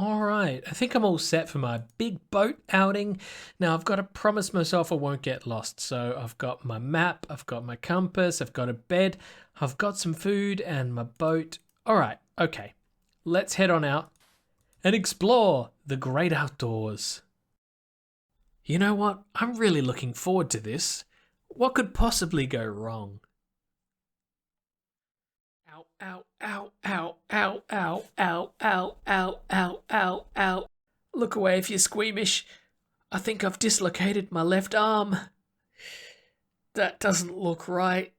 All right, I think I'm all set for my big boat outing. Now I've got to promise myself I won't get lost. So I've got my map, I've got my compass, I've got a bed, I've got some food and my boat. All right, okay, let's head on out and explore the great outdoors. You know what? I'm really looking forward to this. What could possibly go wrong? Ow, ow, ow, ow, ow, ow, ow, ow, ow, ow, ow, ow. Look away if you're squeamish. I think I've dislocated my left arm. That doesn't look right.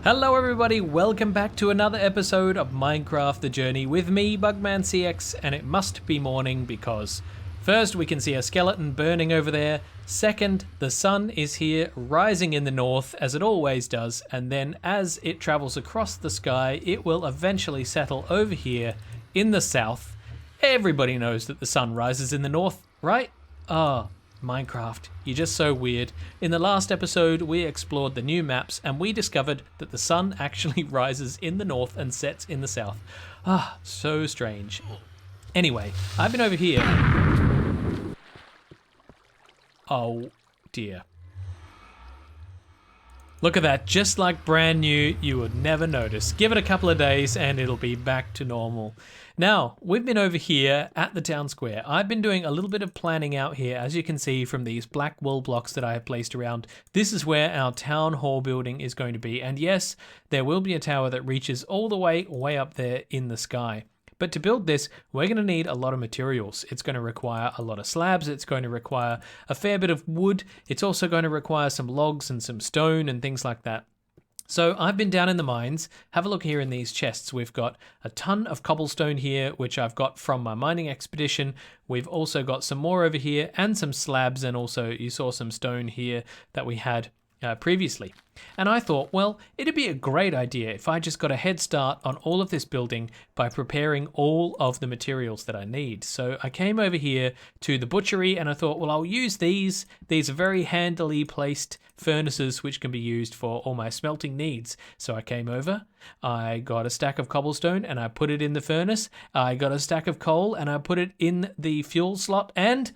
Hello everybody, welcome back to another episode of Minecraft The Journey with me, bugmancx, and it must be morning because first we can see a skeleton burning over there, second the sun is here rising in the north as it always does, and then as it travels across the sky it will eventually settle over here in the south. Everybody knows that the sun rises in the north, right? Minecraft, you're just so weird. In the last episode, we explored the new maps and we discovered that the sun actually rises in the north and sets in the south. So strange. Anyway, I've been over here. Oh dear. Look at that, just like brand new, you would never notice. Give it a couple of days and it'll be back to normal. Now, we've been over here at the town square. I've been doing a little bit of planning out here, as you can see from these black wall blocks that I have placed around. This is where our town hall building is going to be. And yes, there will be a tower that reaches all the way up there in the sky. But to build this, we're going to need a lot of materials. It's going to require a lot of slabs. It's going to require a fair bit of wood. It's also going to require some logs and some stone and things like that. So I've been down in the mines. Have a look here in these chests. We've got a ton of cobblestone here, which I've got from my mining expedition. We've also got some more over here and some slabs, and also you saw some stone here that we had previously. And I thought, well, it'd be a great idea if I just got a head start on all of this building by preparing all of the materials that I need. So I came over here to the butchery and I thought, well, I'll use these. These are very handily placed furnaces which can be used for all my smelting needs. So I came over, I got a stack of cobblestone and I put it in the furnace. I got a stack of coal and I put it in the fuel slot, and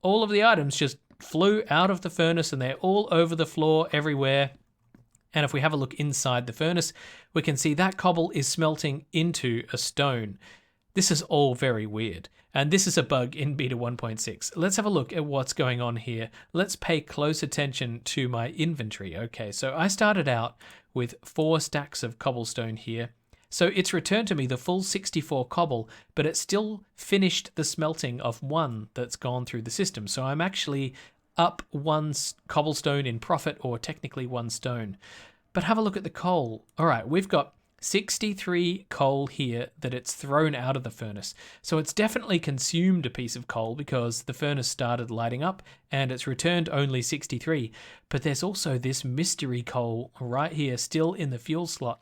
all of the items just flew out of the furnace and they're all over the floor everywhere. And if we have a look inside the furnace, we can see that cobble is smelting into a stone. This is all very weird. And this is a bug in beta 1.6. Let's have a look at what's going on here. Let's pay close attention to my inventory. Okay, so I started out with 4 stacks of cobblestone here. So it's returned to me the full 64 cobble, but it still finished the smelting of 1 that's gone through the system. So I'm actually up 1 cobblestone in profit, or technically 1 stone. But have a look at the coal. All right, we've got 63 coal here that it's thrown out of the furnace. So it's definitely consumed a piece of coal because the furnace started lighting up and it's returned only 63. But there's also this mystery coal right here still in the fuel slot.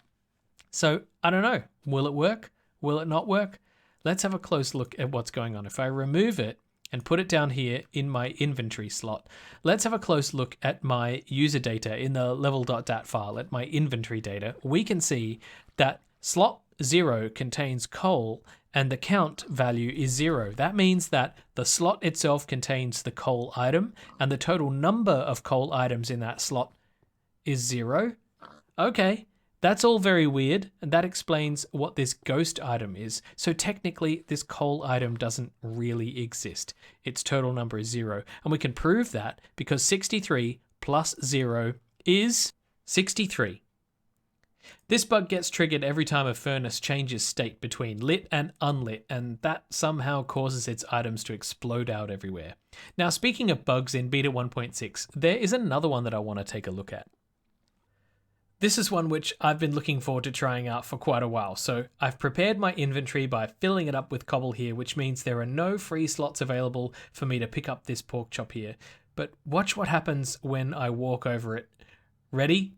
So, I don't know, will it work? Will it not work? Let's have a close look at what's going on. If I remove it and put it down here in my inventory slot, let's have a close look at my user data in the level.dat file, at my inventory data. We can see that slot 0 contains coal and the count value is 0. That means that the slot itself contains the coal item and the total number of coal items in that slot is 0. Okay. That's all very weird, and that explains what this ghost item is. So technically, this coal item doesn't really exist. Its total number is 0. And we can prove that because 63 plus 0 is 63. This bug gets triggered every time a furnace changes state between lit and unlit, and that somehow causes its items to explode out everywhere. Now, speaking of bugs in beta 1.6, there is another one that I want to take a look at. This is one which I've been looking forward to trying out for quite a while. So I've prepared my inventory by filling it up with cobble here, which means there are no free slots available for me to pick up this pork chop here. But watch what happens when I walk over it. Ready?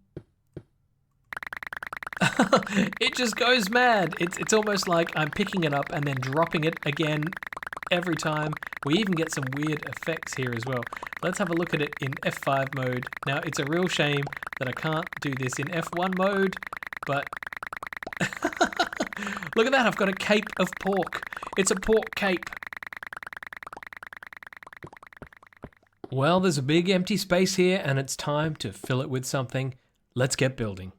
It just goes mad. It's almost like I'm picking it up and then dropping it again every time. We even get some weird effects here as well. Let's have a look at it in F5 mode. Now, it's a real shame that I can't do this in F1 mode, but look at that. I've got a cape of pork. It's a pork cape. Well, there's a big empty space here and it's time to fill it with something. Let's get building.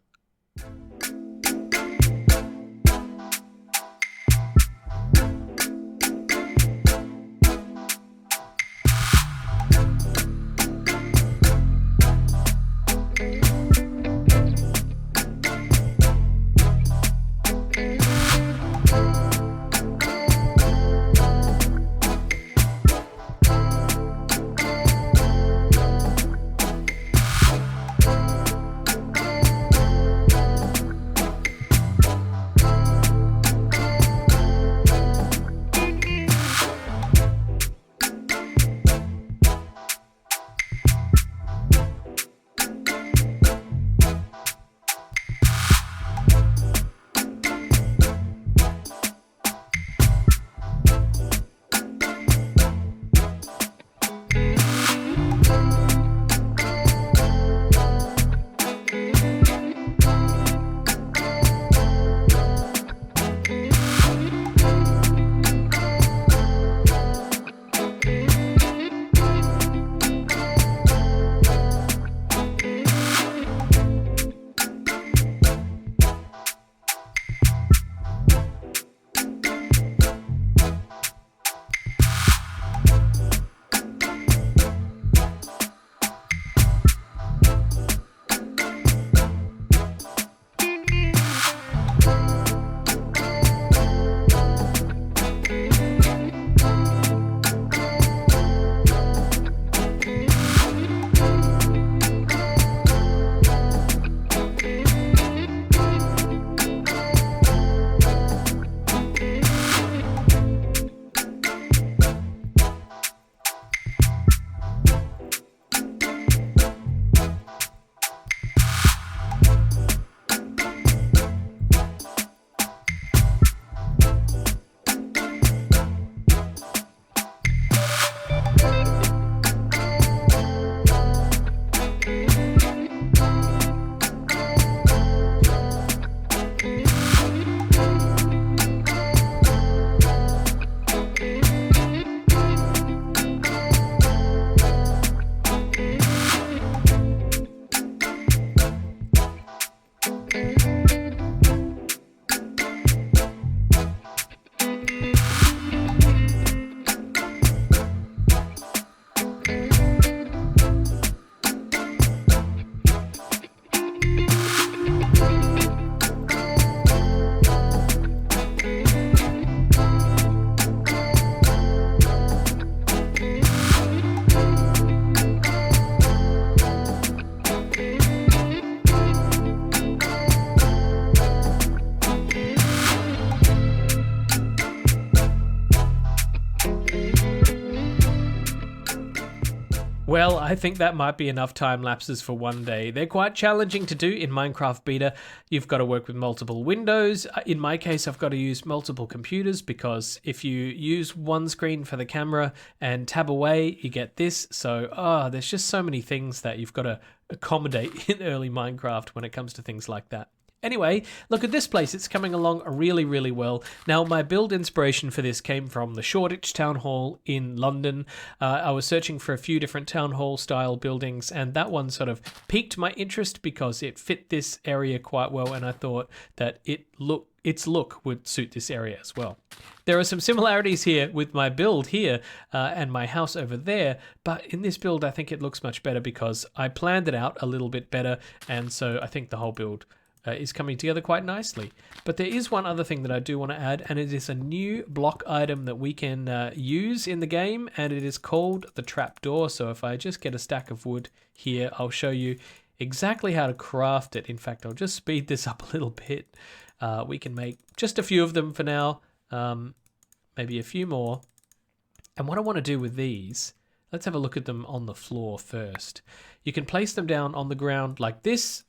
Well, I think that might be enough time lapses for one day. They're quite challenging to do in Minecraft Beta. You've got to work with multiple windows. In my case, I've got to use multiple computers because if you use one screen for the camera and tab away, you get this. So, there's just so many things that you've got to accommodate in early Minecraft when it comes to things like that. Anyway, look at this place. It's coming along really, really well. Now, my build inspiration for this came from the Shoreditch Town Hall in London. I was searching for a few different town hall style buildings, and that one sort of piqued my interest because it fit this area quite well, and I thought that its look would suit this area as well. There are some similarities here with my build here and my house over there, but in this build, I think it looks much better because I planned it out a little bit better, and so I think the whole build is coming together quite nicely. But there is one other thing that I do want to add, and it is a new block item that we can use in the game, and it is called the trapdoor. So if I just get a stack of wood here, I'll show you exactly how to craft it. In fact, I'll just speed this up a little bit. We can make just a few of them for now, maybe a few more. And what I want to do with these, let's have a look at them on the floor first. You can place them down on the ground like this,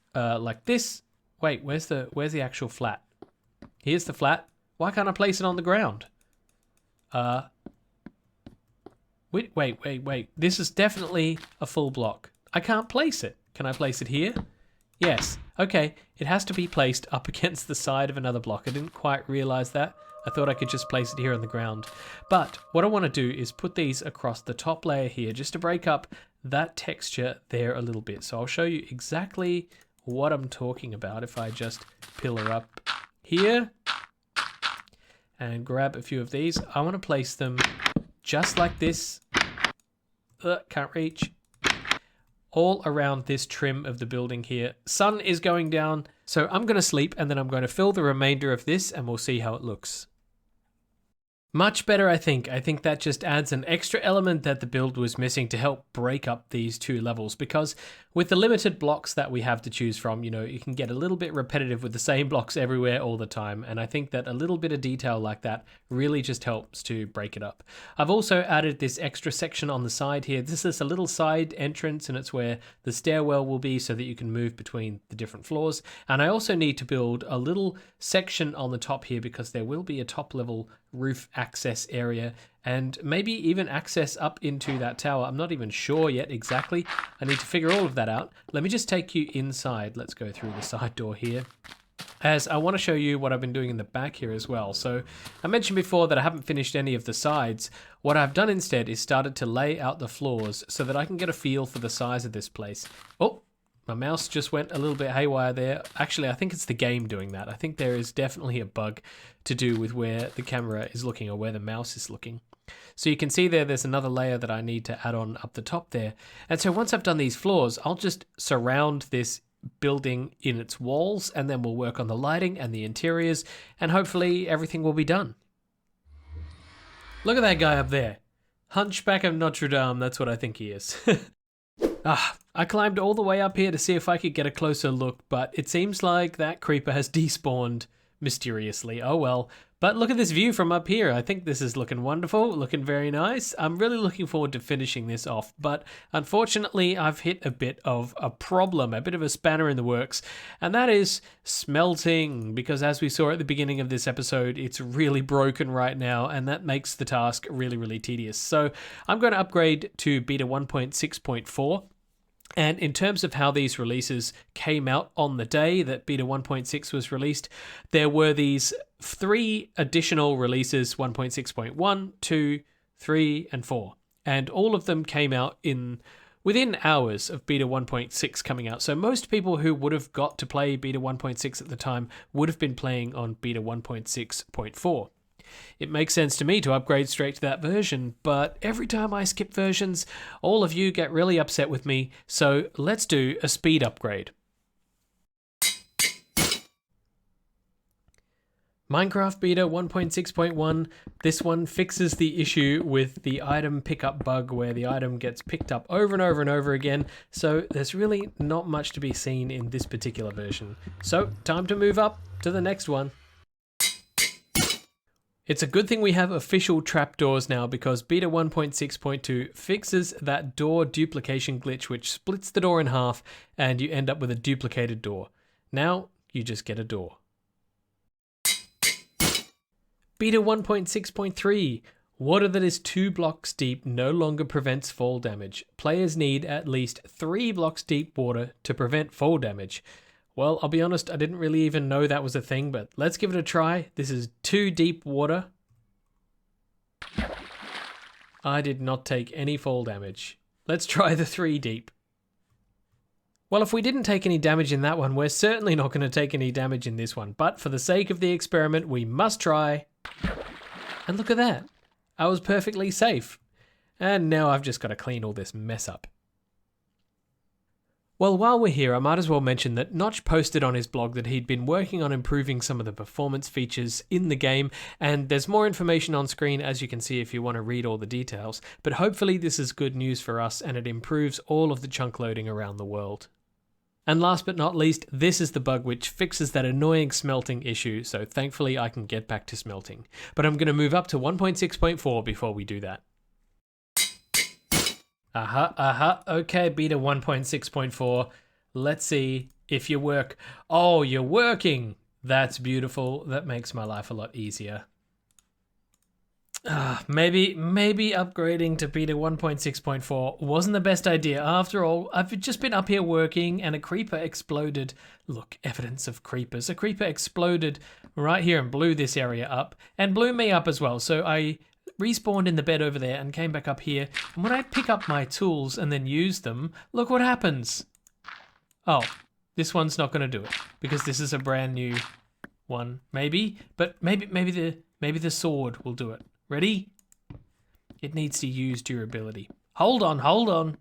Wait, where's the actual flat? Here's the flat. Why can't I place it on the ground? Wait. This is definitely a full block. I can't place it. Can I place it here? Yes. Okay. It has to be placed up against the side of another block. I didn't quite realize that. I thought I could just place it here on the ground. But what I want to do is put these across the top layer here just to break up that texture there a little bit. So I'll show you exactly what I'm talking about if I just pillar up here and grab a few of these. I want to place them just like this. Can't reach. All around this trim of the building here. Sun is going down, so I'm going to sleep and then I'm going to fill the remainder of this and we'll see how it looks. Much better, I think. I think that just adds an extra element that the build was missing to help break up these two levels, because with the limited blocks that we have to choose from, you know, you can get a little bit repetitive with the same blocks everywhere all the time, and I think that a little bit of detail like that really just helps to break it up. I've also added this extra section on the side here. This is a little side entrance, and it's where the stairwell will be so that you can move between the different floors. And I also need to build a little section on the top here because there will be a top level roof access area and maybe even access up into that tower. I'm not even sure yet exactly. I need to figure all of that out. Let me just take you inside. Let's go through the side door here, as I want to show you what I've been doing in the back here as well. So I mentioned before that I haven't finished any of the sides. What I've done instead is started to lay out the floors so that I can get a feel for the size of this place. Oh, my mouse just went a little bit haywire there. Actually, I think it's the game doing that. I think there is definitely a bug to do with where the camera is looking or where the mouse is looking. So you can see there's another layer that I need to add on up the top there. And so once I've done these floors, I'll just surround this building in its walls, and then we'll work on the lighting and the interiors, and hopefully everything will be done. Look at that guy up there. Hunchback of Notre Dame, that's what I think he is. I climbed all the way up here to see if I could get a closer look, but it seems like that creeper has despawned mysteriously. Oh well. But look at this view from up here. I think this is looking wonderful, looking very nice. I'm really looking forward to finishing this off, but unfortunately I've hit a bit of a problem, a bit of a spanner in the works, and that is smelting, because as we saw at the beginning of this episode, it's really broken right now, and that makes the task really, really tedious. So I'm going to upgrade to beta 1.6.4. And in terms of how these releases came out on the day that beta 1.6 was released, there were these 3 additional releases, 1.6.1, 2, 3, and 4. And all of them came out within hours of beta 1.6 coming out. So most people who would have got to play beta 1.6 at the time would have been playing on beta 1.6.4. It makes sense to me to upgrade straight to that version, but every time I skip versions, all of you get really upset with me, so let's do a speed upgrade. Minecraft Beta 1.6.1, this one fixes the issue with the item pickup bug where the item gets picked up over and over and over again, so there's really not much to be seen in this particular version. So, time to move up to the next one. It's a good thing we have official trapdoors now, because beta 1.6.2 fixes that door duplication glitch which splits the door in half and you end up with a duplicated door. Now you just get a door. Beta 1.6.3. Water that is 2 blocks deep no longer prevents fall damage. Players need at least 3 blocks deep water to prevent fall damage. Well, I'll be honest, I didn't really even know that was a thing, but let's give it a try. This is 2 deep water. I did not take any fall damage. Let's try the 3 deep. Well, if we didn't take any damage in that one, we're certainly not going to take any damage in this one. But for the sake of the experiment, we must try. And look at that. I was perfectly safe. And now I've just got to clean all this mess up. Well, while we're here, I might as well mention that Notch posted on his blog that he'd been working on improving some of the performance features in the game, and there's more information on screen as you can see if you want to read all the details, but hopefully this is good news for us and it improves all of the chunk loading around the world. And last but not least, this is the bug which fixes that annoying smelting issue, so thankfully I can get back to smelting. But I'm going to move up to 1.6.4 before we do that. Okay, beta 1.6.4. Let's see if you work. Oh, you're working. That's beautiful. That makes my life a lot easier. Maybe upgrading to beta 1.6.4 wasn't the best idea. After all, I've just been up here working and a creeper exploded. Look, evidence of creepers. A creeper exploded right here and blew this area up and blew me up as well. So I respawned in the bed over there and came back up here. And when I pick up my tools and then use them, look what happens. Oh, this one's not going to do it because this is a brand new one. Maybe, but maybe the sword will do it. Ready? It needs to use durability. Hold on.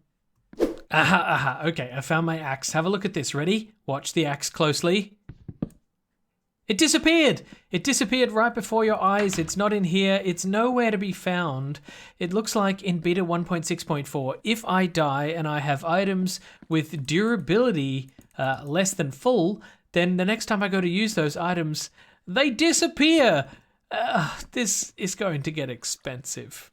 Aha. Okay, I found my axe. Have a look at this. Ready? Watch the axe closely. It disappeared. It disappeared right before your eyes. It's not in here. It's nowhere to be found. It looks like in beta 1.6.4, if I die and I have items with durability less than full, then the next time I go to use those items, they disappear. This is going to get expensive.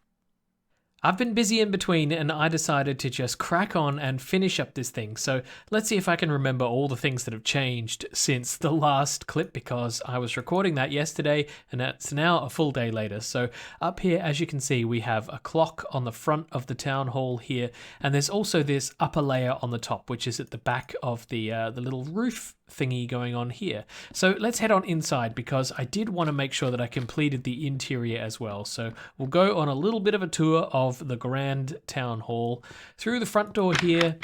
I've been busy in between and I decided to just crack on and finish up this thing. So let's see if I can remember all the things that have changed since the last clip, because I was recording that yesterday and it's now a full day later. So up here, as you can see, we have a clock on the front of the town hall here. And there's also this upper layer on the top, which is at the back of the little roof thingy going on here. So let's head on inside because I did want to make sure that I completed the interior as well. So we'll go on a little bit of a tour of the grand town hall. Through the front door here,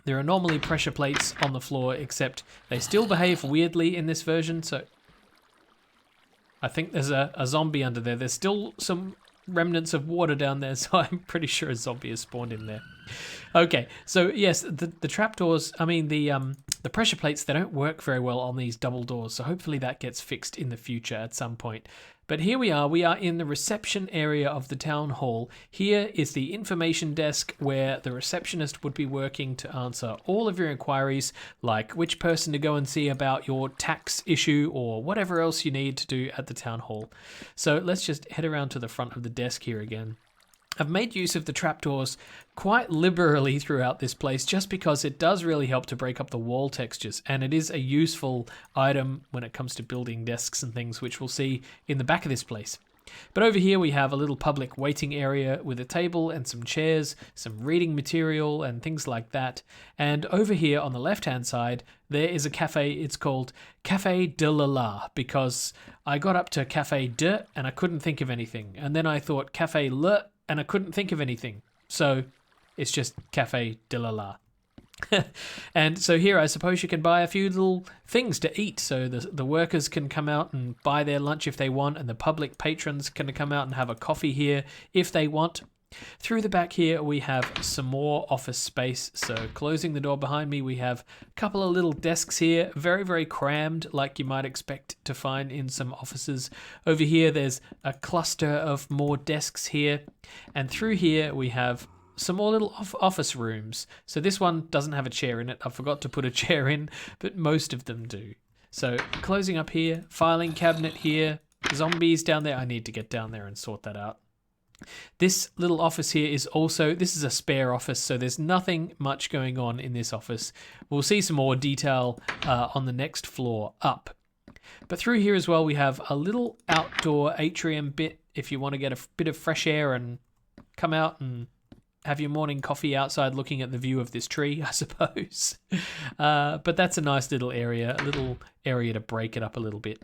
there are normally pressure plates on the floor, except they still behave weirdly in this version. So I think there's a zombie under there. There's still some remnants of water down there, so I'm pretty sure a zombie has spawned in there. Okay, so yes, the trapdoors, I mean the pressure plates, they don't work very well on these double doors, so hopefully that gets fixed in the future at some point. But here we are in the reception area of the town hall. Here is the information desk where the receptionist would be working to answer all of your inquiries, like which person to go and see about your tax issue or whatever else you need to do at the town hall. So let's just head around to the front of the desk here again. I've made use of the trapdoors quite liberally throughout this place just because it does really help to break up the wall textures, and it is a useful item when it comes to building desks and things, which we'll see in the back of this place. But over here we have a little public waiting area with a table and some chairs, some reading material and things like that. And over here on the left-hand side, there is a cafe. It's called Café de la La because I got up to Café de and I couldn't think of anything. And then I thought Café le and I couldn't think of anything. So it's just Café de la La. And so here I suppose you can buy a few little things to eat. So the workers can come out and buy their lunch if they want, and the public patrons can come out and have a coffee here if they want. Through the back here we have some more office space. So closing the door behind me, we have a couple of little desks here, very, very crammed like you might expect to find in some offices. Over here there's a cluster of more desks here, and through here we have some more little office rooms. So this one doesn't have a chair in it. I forgot to put a chair in, but most of them do. So closing up here, filing cabinet here, zombies down there. I need to get down there and sort that out. This little office here is also, this is a spare office, so there's nothing much going on in this office. We'll see some more detail on the next floor up. But through here as well, we have a little outdoor atrium bit if you want to get a bit of fresh air and come out and have your morning coffee outside looking at the view of this tree, I suppose. But that's a nice little area to break it up a little bit.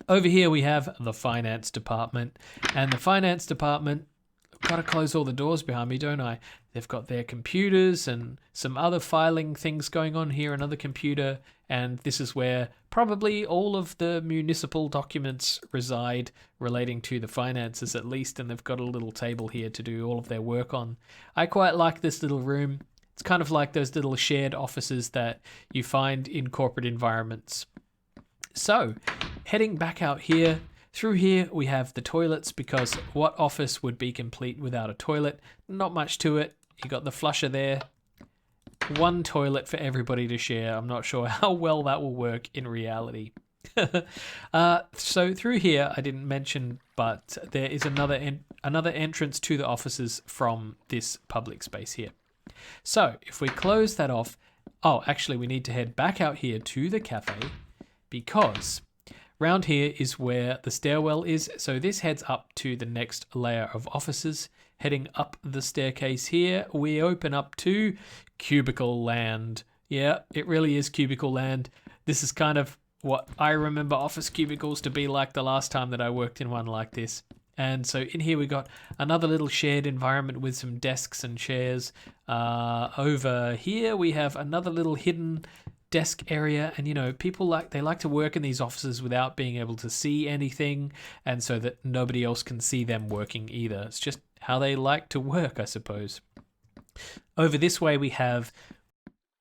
Over here we have the finance department, and the finance department, I've got to close all the doors behind me, don't I? They've got their computers and some other filing things going on here, another computer, and this is where probably all of the municipal documents reside relating to the finances at least, and they've got a little table here to do all of their work on. I quite like this little room. It's kind of like those little shared offices that you find in corporate environments. So, heading back out here, through here we have the toilets, because what office would be complete without a toilet? Not much to it. You got the flusher there. One toilet for everybody to share. I'm not sure how well that will work in reality. So through here, I didn't mention, but there is another entrance to the offices from this public space here. So if we close that off, Oh, actually, we need to head back out here to the cafe because round here is where the stairwell is. So this heads up to the next layer of offices. Heading up the staircase here, we open up to cubicle land. Yeah, it really is cubicle land. This is kind of what I remember office cubicles to be like the last time that I worked in one like this. And so in here we got another little shared environment with some desks and chairs. Over here we have another little hidden desk area, and you know, people like to work in these offices without being able to see anything, and so that nobody else can see them working either. It's just how they like to work, I suppose. Over this way we have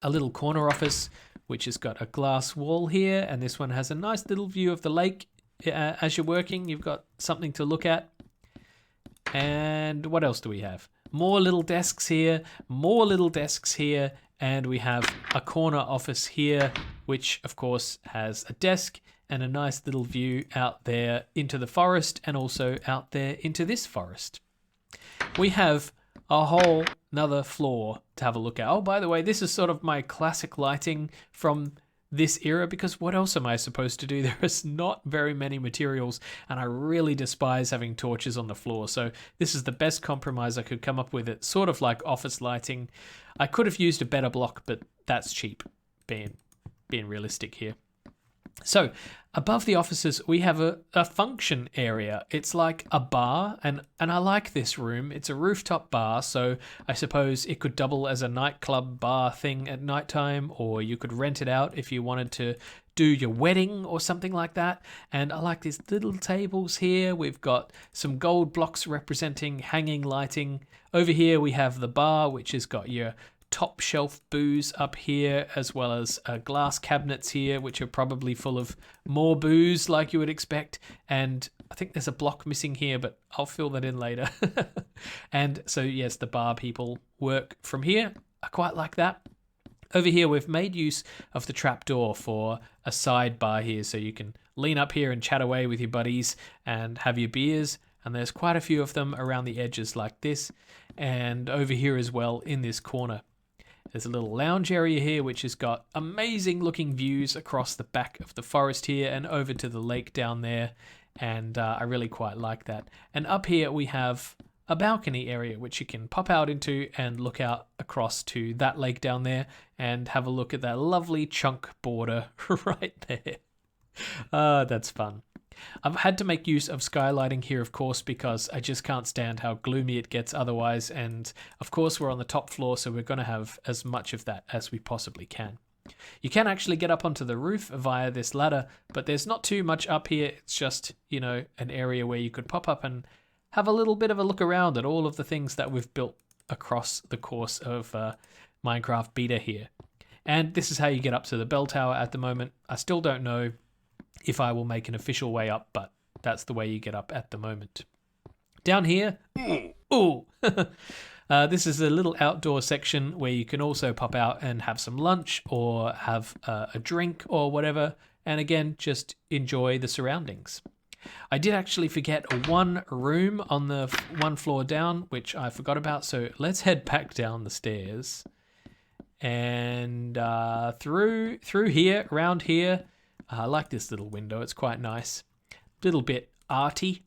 a little corner office which has got a glass wall here, and this one has a nice little view of the lake. As you're working, you've got something to look at. And what else do we have? More little desks here, more little desks here, and we have a corner office here, which of course has a desk and a nice little view out there into the forest, and also out there into this forest. We have a whole another floor to have a look at. Oh, by the way, this is sort of my classic lighting from this era, because what else am I supposed to do? There is not very many materials, and I really despise having torches on the floor. So this is the best compromise I could come up with. It's sort of like office lighting. I could have used a better block, but that's cheap, being realistic here. So above the offices, we have a function area. It's like a bar, and I like this room. It's a rooftop bar, so I suppose it could double as a nightclub bar thing at nighttime, or you could rent it out if you wanted to do your wedding or something like that. And I like these little tables here. We've got some gold blocks representing hanging lighting. Over here we have the bar, which has got your top shelf booze up here, as well as glass cabinets here, which are probably full of more booze like you would expect. And I think there's a block missing here, but I'll fill that in later. And so yes, the bar people work from here. I quite like that. Over here we've made use of the trapdoor for a side bar here, so you can lean up here and chat away with your buddies and have your beers. And there's quite a few of them around the edges like this, and over here as well in this corner. There's a little lounge area here which has got amazing looking views across the back of the forest here and over to the lake down there, and I really quite like that. And up here we have a balcony area which you can pop out into and look out across to that lake down there and have a look at that lovely chunk border right there. That's fun. I've had to make use of skylighting here, of course, because I just can't stand how gloomy it gets otherwise. And of course, we're on the top floor, so we're going to have as much of that as we possibly can. You can actually get up onto the roof via this ladder, but there's not too much up here. It's just, you know, an area where you could pop up and have a little bit of a look around at all of the things that we've built across the course of Minecraft Beta here. And this is how you get up to the bell tower at the moment. I still don't know if I will make an official way up, but that's the way you get up at the moment. Down here, this is a little outdoor section where you can also pop out and have some lunch or have a drink or whatever, and again, just enjoy the surroundings. I did actually forget one room on the one floor down, which I forgot about, so let's head back down the stairs and through here, around here. I like this little window, it's quite nice. Little bit arty.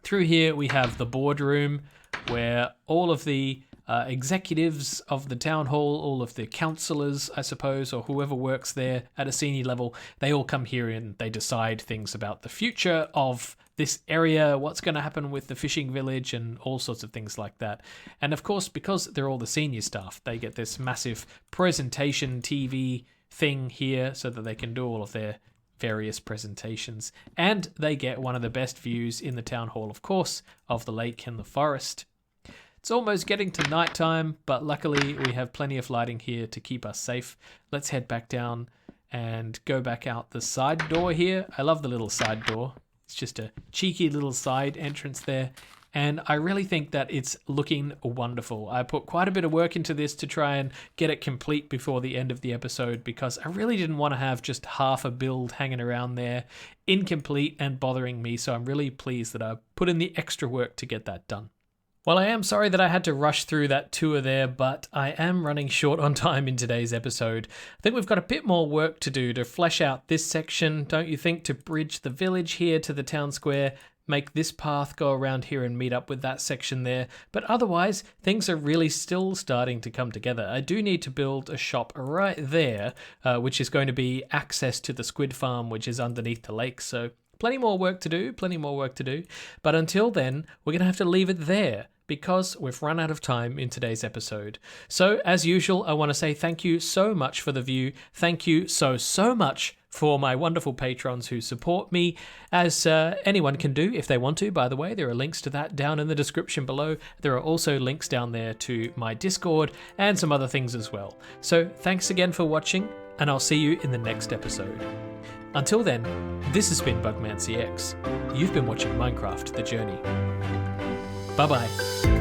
Through here we have the boardroom where all of the executives of the town hall, all of the councillors, I suppose, or whoever works there at a senior level, they all come here and they decide things about the future of this area, what's going to happen with the fishing village and all sorts of things like that. And of course, because they're all the senior staff, they get this massive presentation TV thing here so that they can do all of their various presentations, and they get one of the best views in the town hall, of course, of the lake and the forest. It's almost getting to nighttime, but luckily we have plenty of lighting here to keep us safe. Let's head back down and go back out the side door here. I love the little side door. It's just a cheeky little side entrance there. And I really think that it's looking wonderful. I put quite a bit of work into this to try and get it complete before the end of the episode, because I really didn't want to have just half a build hanging around there, incomplete and bothering me. So I'm really pleased that I put in the extra work to get that done. Well, I am sorry that I had to rush through that tour there, but I am running short on time in today's episode. I think we've got a bit more work to do to flesh out this section, don't you think, to bridge the village here to the town square, make this path go around here and meet up with that section there. But otherwise, things are really still starting to come together. I do need to build a shop right there, which is going to be access to the squid farm, which is underneath the lake. So plenty more work to do. But until then, we're going to have to leave it there because we've run out of time in today's episode. So as usual, I want to say thank you so much for the view. Thank you so much for my wonderful patrons who support me, as anyone can do if they want to, by the way. There are links to that down in the description below. There are also links down there to my Discord and some other things as well. So thanks again for watching, and I'll see you in the next episode. Until then, this has been bugmancx. You've been watching Minecraft The Journey. Bye-bye.